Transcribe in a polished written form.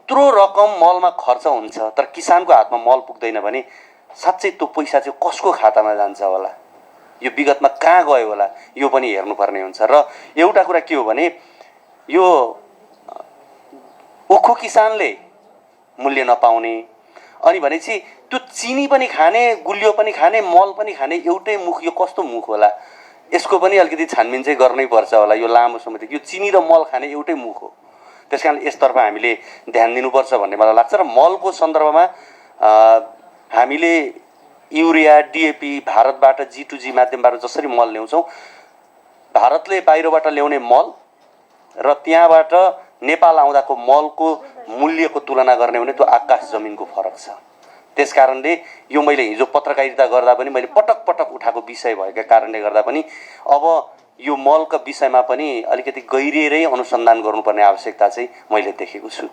यत्रो रकम मलमा खर्च हुन्छ तर किसानको हातमा मल पुग्दैन भने साँच्चै त्यो पैसा चाहिँ कसको खातामा जान्छ होला, यो विगतमा कहाँ गयो होला, यो पनि हेर्नुपर्ने हुन्छ। र एउटा कुरा के हो भने यो ओखो किसानले मूल्य नपाउने अनि भनेपछि त्यो चिनी पनि खाने, गुलियो पनि खाने, मल पनि खाने एउटै मुख, यो कस्तो मुख होला, यसको पनि अलिकति छानबिन चाहिँ गर्नै पर्छ होला। यो लामो समयदेखि यो चिनी र मल खाने एउटै मुख हो, त्यसकारण यसतर्फ हामीले ध्यान दिनुपर्छ भन्ने मलाई लाग्छ। र मलको सन्दर्भमा हामीले युरिया, डिएपी भारतबाट G2G माध्यमबाट जसरी मल ल्याउँछौँ, भारतले बाहिरबाट ल्याउने मल र त्यहाँबाट नेपाल आउँदाको मलको मूल्यको तुलना गर्ने भने त्यो आकाश जमिनको फरक छ। त्यसकारणले यो मैले हिजो पत्रकारिता गर्दा पनि मैले पटक पटक उठाएको विषय भएका कारणले गर्दा पनि अब यो मलका विषयमा पनि अलिकति गहिरिएरै अनुसन्धान गर्नुपर्ने आवश्यकता चाहिँ मैले देखेको छु।